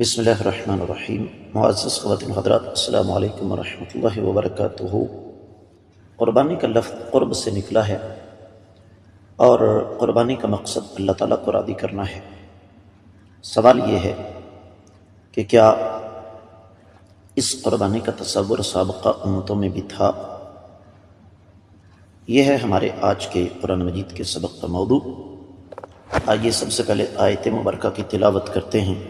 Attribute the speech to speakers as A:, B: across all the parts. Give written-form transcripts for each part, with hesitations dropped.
A: بسم اللہ الرحمن الرحیم۔ معزز خواتین حضرات، السلام علیکم ورحمۃ اللہ وبرکاتہ۔ قربانی کا لفظ قرب سے نکلا ہے اور قربانی کا مقصد اللہ تعالیٰ کو راضی کرنا ہے۔ سوال یہ ہے کہ کیا اس قربانی کا تصور سابقہ امتوں میں بھی تھا؟ یہ ہے ہمارے آج کے قرآن مجید کے سبق کا موضوع۔ آئیے سب سے پہلے آیت مبارکہ کی تلاوت کرتے ہیں۔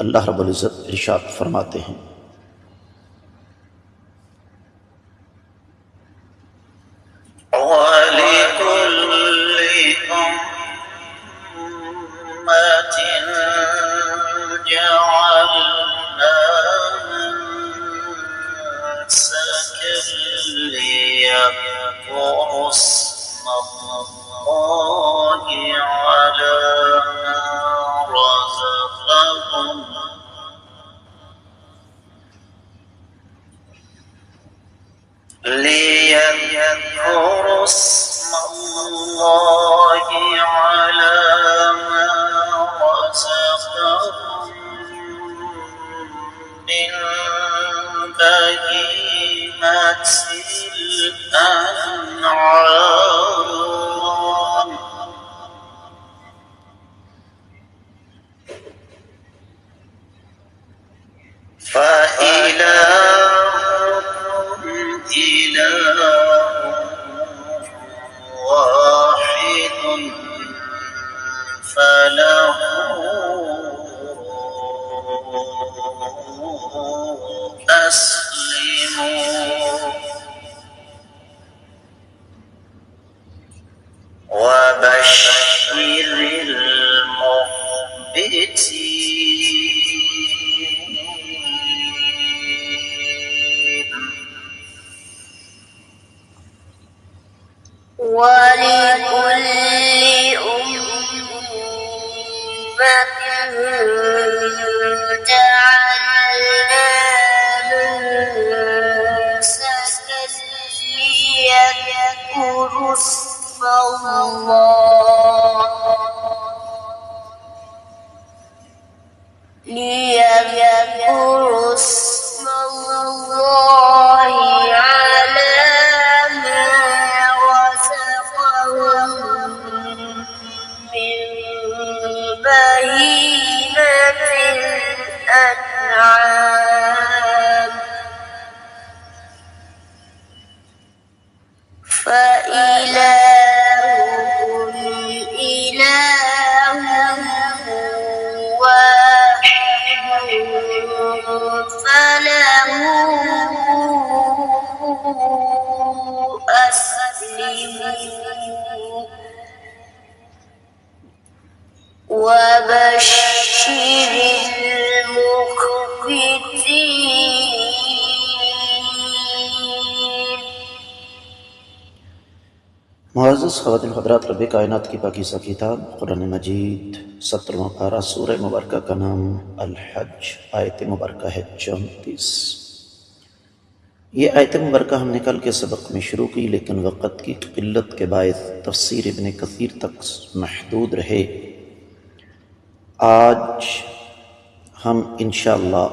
A: اللہ رب العزت ارشاد فرماتے ہیں،
B: وَلِكُلِّ أُمَّةٍ جَعَلْنَا مَنسَكًا لِيَذْكُرُوا اسْمَ اللَّهِ عَلَى مَا رَزَقَهُم لِيَذْكُرُوا اسْمَ اللَّهِ عَلَى مَا رَزَقَهُم مِّن بَهِيمَةِ الْأَنْعَامِ فَإِلَٰهُكُمْ إِلَٰهٌ وَاحِدٌ فَلَهُ أَسْلِمُوا وَبَشِّرِ الْمُخْبِتِينَ وَلِكُلِّ أُمَّةٍ جَعَلْنَا مَنسَكًا لِيَذْكُرُوا اسْمَ اللَّهِ عَلَى مَا رَزَقَهُم مِّن بَهِيمَةِ الْأَنْعَامِ فَإِلَٰهُكُمْ إِلَٰهٌ وَاحِدٌ فَلَهُ أَسْلِمُوا وَبَشِّرِ الْمُخْبِتِينَ۔
A: معزز خواتین حضرات، رب کائنات کی پاکیزہ کتاب قرآن مجید 17واں پارہ سورہ مبارکہ کا نام الحج، آیت مبارکہ ہے 34۔ یہ آیت مبارکہ ہم نے کل کے سبق میں شروع کی، لیکن وقت کی قلت کے باعث تفسیر ابن کثیر تک محدود رہے۔ آج ہم انشاءاللہ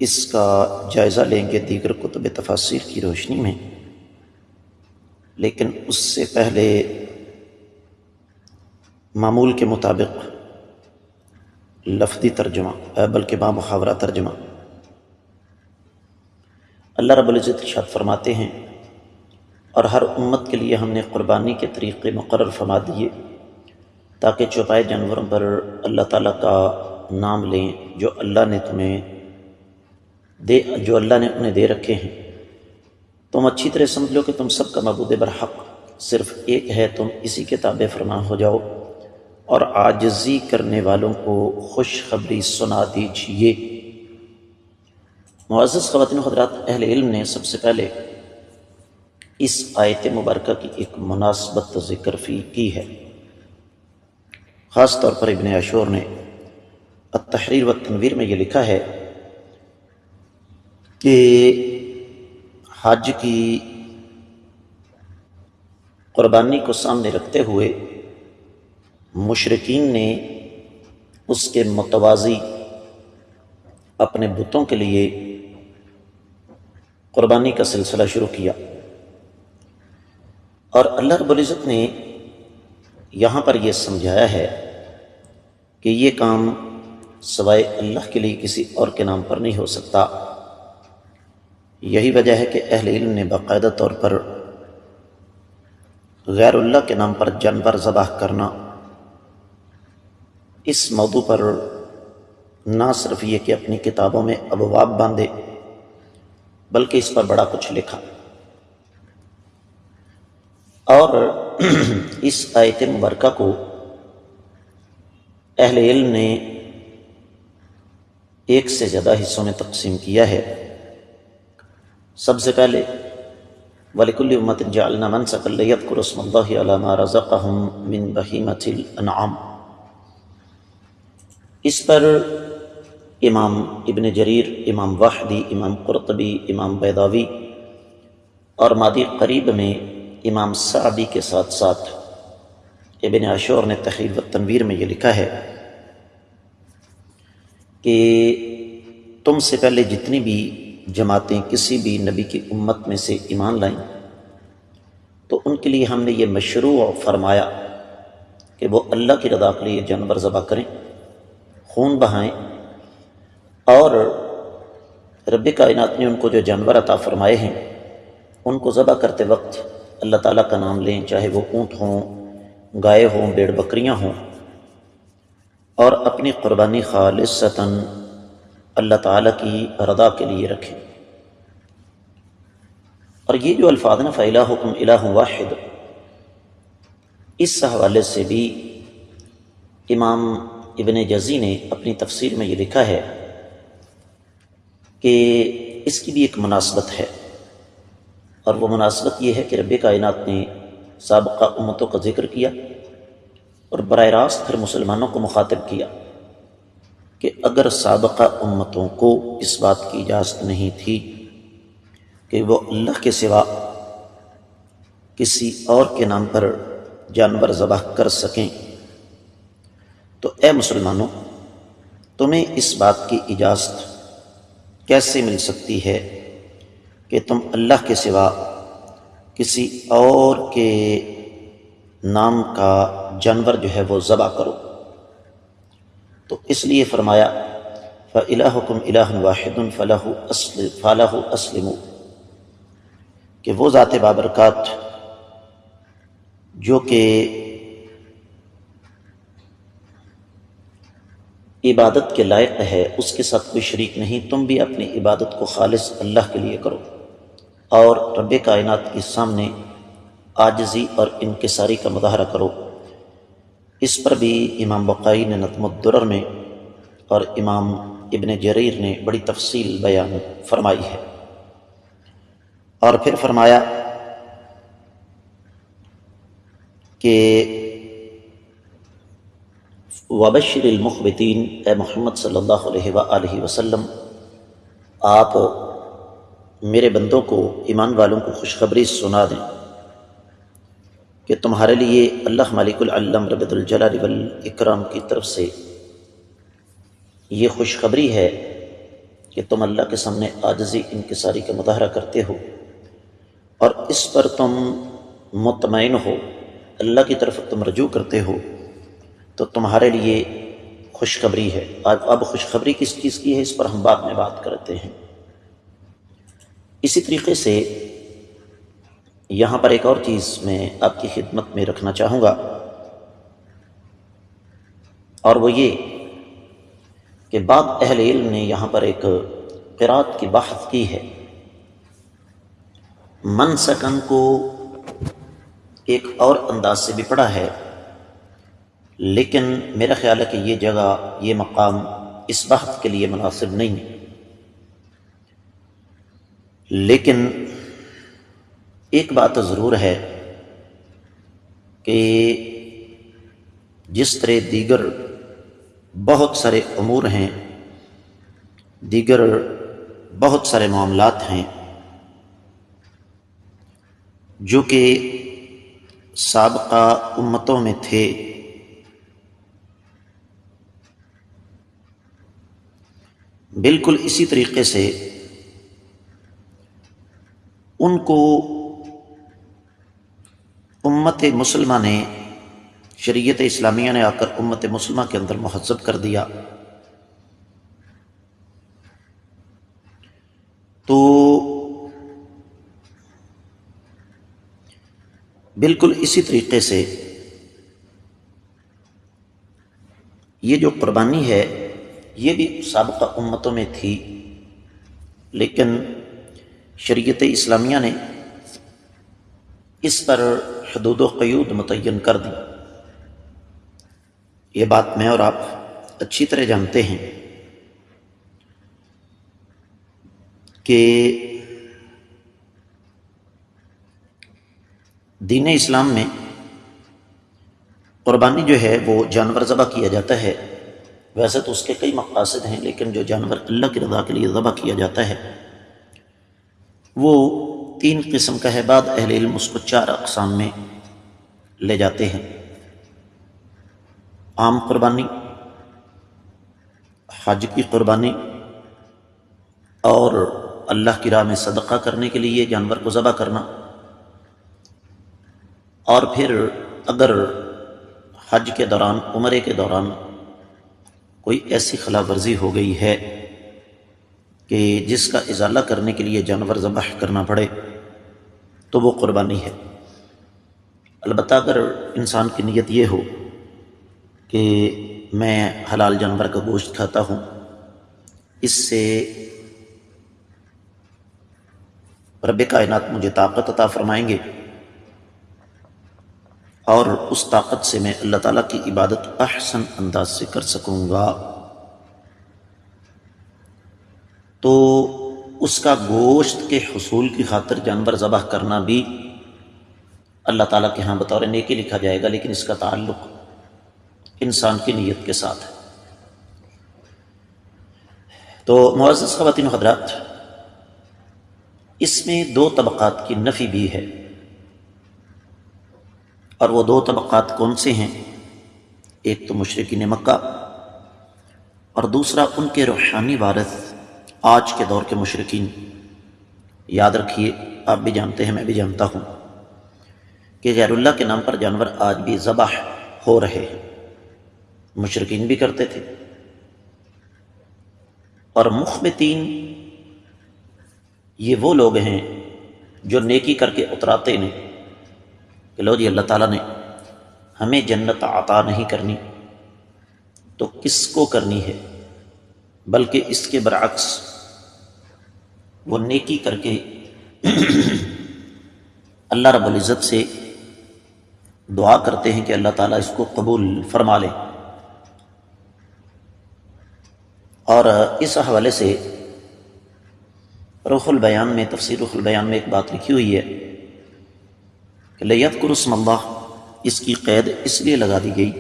A: اس کا جائزہ لیں گے دیگر کتب تفاسیر کی روشنی میں، لیکن اس سے پہلے معمول کے مطابق لفظی ترجمہ بلکہ بامحاورہ ترجمہ۔ اللہ رب العزت ارشاد فرماتے ہیں، اور ہر امت کے لیے ہم نے قربانی کے طریقے مقرر فرما دیے تاکہ چوپائے جانوروں پر اللہ تعالیٰ کا نام لیں جو اللہ نے انہیں دے رکھے ہیں۔ تم اچھی طرح سمجھ لو کہ تم سب کا معبود برحق صرف ایک ہے، تم اسی کے تابع فرما ہو جاؤ اور عاجزی کرنے والوں کو خوشخبری سنا دیجیے۔ معزز خواتین و حضرات، اہل علم نے سب سے پہلے اس آیت مبارکہ کی ایک مناسبت ذکر کی ہے۔ خاص طور پر ابن عاشور نے التحریر والتنویر میں یہ لکھا ہے کہ حج کی قربانی کو سامنے رکھتے ہوئے مشرکین نے اس کے متوازی اپنے بتوں کے لیے قربانی کا سلسلہ شروع کیا، اور اللہ رب العزت نے یہاں پر یہ سمجھایا ہے کہ یہ کام سوائے اللہ کے لیے کسی اور کے نام پر نہیں ہو سکتا۔ یہی وجہ ہے کہ اہل علم نے باقاعدہ طور پر غیر اللہ کے نام پر جانور ذبح کرنا، اس موضوع پر نہ صرف یہ کہ اپنی کتابوں میں ابواب باندھے، بلکہ اس پر بڑا کچھ لکھا۔ اور اس آیت مبارکہ کو اہل علم نے ایک سے زیادہ حصوں میں تقسیم کیا ہے۔ سب سے پہلے وَلِكُلِّ أُمَّةٍ جَعَلْنَا مَنسَكًا لِيَذْكُرُوا اسْمَ اللَّهِ عَلَىٰ مَا رَزَقَهُم مِّن بَهِيمَةِ الْأَنْعَامِ، اس پر امام ابن جریر، امام واحدی، امام قرطبی، امام بیضاوی اور مادی قریب میں امام سعدی کے ساتھ ساتھ ابن عاشور نے تحریر و تنویر میں یہ لکھا ہے کہ تم سے پہلے جتنی بھی جماعتیں کسی بھی نبی کی امت میں سے ایمان لائیں تو ان کے لیے ہم نے یہ مشروع فرمایا کہ وہ اللہ کی رضا کے لیے جانور ذبح کریں، خون بہائیں، اور رب کائنات نے ان کو جو جانور عطا فرمائے ہیں ان کو ذبح کرتے وقت اللہ تعالیٰ کا نام لیں، چاہے وہ اونٹ ہوں، گائے ہوں، بھیڑ بکریاں ہوں، اور اپنی قربانی خالصتاً اللہ تعالیٰ کی رضا کے لیے رکھیں۔ اور یہ جو الفاظ نا فَإِلَٰهُكُمْ إِلَٰهٌ وَاحِدٌ، اس حوالے سے بھی امام ابن جزی نے اپنی تفسیر میں یہ لکھا ہے کہ اس کی بھی ایک مناسبت ہے، اور وہ مناسبت یہ ہے کہ رب کائنات نے سابقہ امتوں کا ذکر کیا اور براہ راست پھر مسلمانوں کو مخاطب کیا کہ اگر سابقہ امتوں کو اس بات کی اجازت نہیں تھی کہ وہ اللہ کے سوا کسی اور کے نام پر جانور ذبح کر سکیں، تو اے مسلمانوں، تمہیں اس بات کی اجازت کیسے مل سکتی ہے کہ تم اللہ کے سوا کسی اور کے نام کا جانور جو ہے وہ ذبح کرو؟ تو اس لیے فرمایا فَإِلَٰهُكُمْ إِلَٰهٌ وَاحِدٌ فَلَهُ أَسْلِمُوا، کہ وہ ذات بابرکات جو کہ عبادت کے لائق ہے، اس کے ساتھ کوئی شریک نہیں، تم بھی اپنی عبادت کو خالص اللہ کے لیے کرو اور رب کائنات کے سامنے عاجزی اور انکساری کا مظاہرہ کرو۔ اس پر بھی امام بقائی نے نظم الدرر میں اور امام ابن جریر نے بڑی تفصیل بیان فرمائی ہے۔ اور پھر فرمایا کہ وَبَشِّرِ الْمُخْبِتِينَ، اے محمد صلی اللہ علیہ وآلہ وسلم، آپ میرے بندوں کو، ایمان والوں کو خوشخبری سنا دیں کہ تمہارے لیے اللہ مالک العلم رب الجلال والاکرام کی طرف سے یہ خوشخبری ہے کہ تم اللہ کے سامنے عاجزی انکساری کا مظاہرہ کرتے ہو اور اس پر تم مطمئن ہو، اللہ کی طرف تم رجوع کرتے ہو، تو تمہارے لیے خوشخبری ہے۔ اب خوشخبری کس چیز کی ہے اس پر ہم بعد میں بات کرتے ہیں۔ اسی طریقے سے یہاں پر ایک اور چیز میں آپ کی خدمت میں رکھنا چاہوں گا، اور وہ یہ کہ بعض اہل علم نے یہاں پر ایک قرات کی بحث کی ہے۔ منسکن کو ایک اور انداز سے بھی پڑھا ہے، لیکن میرا خیال ہے کہ یہ جگہ، یہ مقام اس بحث کے لیے مناسب نہیں ہے۔ لیکن ایک بات ضرور ہے کہ جس طرح دیگر بہت سارے امور ہیں، دیگر بہت سارے معاملات ہیں جو کہ سابقہ امتوں میں تھے، بالکل اسی طریقے سے ان کو امت مسلمہ نے، شریعت اسلامیہ نے آ کر امت مسلمہ کے اندر مہذب کر دیا، تو بالکل اسی طریقے سے یہ جو قربانی ہے یہ بھی سابقہ امتوں میں تھی، لیکن شریعت اسلامیہ نے اس پر حدود و قیود متعین کر دی۔ یہ بات میں اور آپ اچھی طرح جانتے ہیں کہ دین اسلام میں قربانی جو ہے وہ جانور ذبح کیا جاتا ہے، ویسے تو اس کے کئی مقاصد ہیں، لیکن جو جانور اللہ کی رضا کے لیے ذبح کیا جاتا ہے وہ 3 قسم کا ہے۔ بعض اہل علم اس کو 4 اقسام میں لے جاتے ہیں: عام قربانی، حج کی قربانی، اور اللہ کی راہ میں صدقہ کرنے کے لیے جانور کو ذبح کرنا، اور پھر اگر حج کے دوران، عمرے کے دوران کوئی ایسی خلاف ورزی ہو گئی ہے کہ جس کا ازالہ کرنے کے لیے جانور ذبح کرنا پڑے تو وہ قربانی ہے۔ البتہ اگر انسان کی نیت یہ ہو کہ میں حلال جانور کا گوشت کھاتا ہوں، اس سے رب کائنات مجھے طاقت عطا فرمائیں گے اور اس طاقت سے میں اللہ تعالیٰ کی عبادت احسن انداز سے کر سکوں گا، تو اس کا گوشت کے حصول کی خاطر جانور ذبح کرنا بھی اللہ تعالیٰ کے ہاں بطور نیکی لکھا جائے گا، لیکن اس کا تعلق انسان کی نیت کے ساتھ ہے۔ تو معزز خواتین و حضرات، اس میں 2 طبقات کی نفی بھی ہے، اور وہ 2 طبقات کون سے ہیں؟ ایک تو مشرکین مکہ، اور دوسرا ان کے روحانی وارث آج کے دور کے مشرکین۔ یاد رکھیے، آپ بھی جانتے ہیں، میں بھی جانتا ہوں کہ غیر اللہ کے نام پر جانور آج بھی ذبح ہو رہے ہیں، مشرکین بھی کرتے تھے، اور مخبتین یہ وہ لوگ ہیں جو نیکی کر کے اتراتے ہیں کہ لو جی اللہ تعالیٰ نے ہمیں جنت عطا نہیں کرنی تو کس کو کرنی ہے، بلکہ اس کے برعکس وہ نیکی کر کے اللہ رب العزت سے دعا کرتے ہیں کہ اللہ تعالیٰ اس کو قبول فرما لے۔ اور اس حوالے سے روح البیان میں، تفسیر روح البیان میں ایک بات لکھی ہوئی ہے کہ لَيَذْكُرُ اسْمَ اللَّهِ، اس کی قید اس لیے لگا دی گئی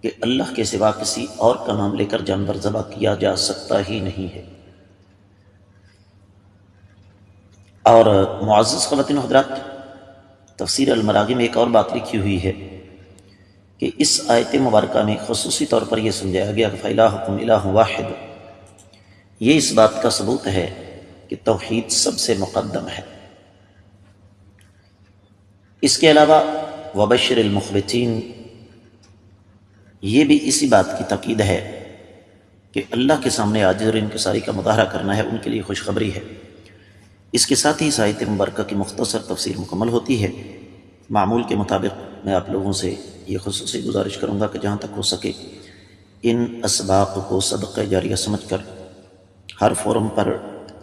A: کہ اللہ کے سوا کسی اور کا نام لے کر جانور ذبح کیا جا سکتا ہی نہیں ہے۔ اور معزز خواتین و حضرات، تفسیر المراغی میں ایک اور بات لکھی ہوئی ہے کہ اس آیت مبارکہ میں خصوصی طور پر یہ سمجھایا گیا کہ فَإِلَٰهُكُمْ إِلَٰهٌ وَاحِدٌ، یہ اس بات کا ثبوت ہے کہ توحید سب سے مقدم ہے۔ اس کے علاوہ وَبَشِّرِ الْمُخْبِتِينَ، یہ بھی اسی بات کی تاکید ہے کہ اللہ کے سامنے عاجز اور انکساری کا مظاہرہ کرنا ہے، ان کے لیے خوشخبری ہے۔ اس کے ساتھ ہی اس آیت مبارکہ کی مختصر تفسیر مکمل ہوتی ہے۔ معمول کے مطابق میں آپ لوگوں سے یہ خصوصی گزارش کروں گا کہ جہاں تک ہو سکے ان اسباق کو صدقہ جاریہ سمجھ کر ہر فورم پر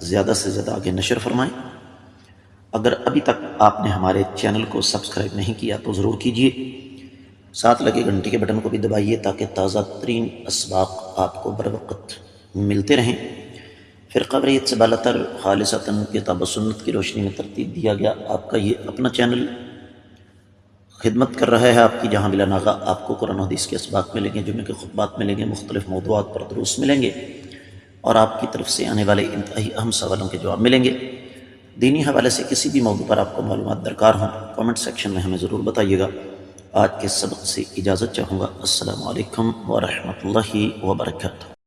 A: زیادہ سے زیادہ آگے نشر فرمائیں۔ اگر ابھی تک آپ نے ہمارے چینل کو سبسکرائب نہیں کیا تو ضرور کیجیے، ساتھ لگے گھنٹی کے بٹن کو بھی دبائیے تاکہ تازہ ترین اسباق آپ کو بر وقت ملتے رہیں۔ فرقہ واریت سے بالاتر خالصتاً کتاب و سنت کی روشنی میں ترتیب دیا گیا آپ کا یہ اپنا چینل خدمت کر رہا ہے آپ کی، جہاں بلا ناغہ آپ کو قرآن و حدیث کے اسباق ملیں گے، جمعے کے خطبات ملیں گے، مختلف موضوعات پر دروس ملیں گے، اور آپ کی طرف سے آنے والے انتہائی اہم سوالوں کے جواب ملیں گے۔ دینی حوالے سے کسی بھی موضوع پر آپ کو معلومات درکار ہوں، کامنٹ سیکشن میں ہمیں ضرور بتائیے گا۔ آج کے سبق سے اجازت چاہوں گا۔ السلام علیکم ورحمۃ اللہ وبرکاتہ۔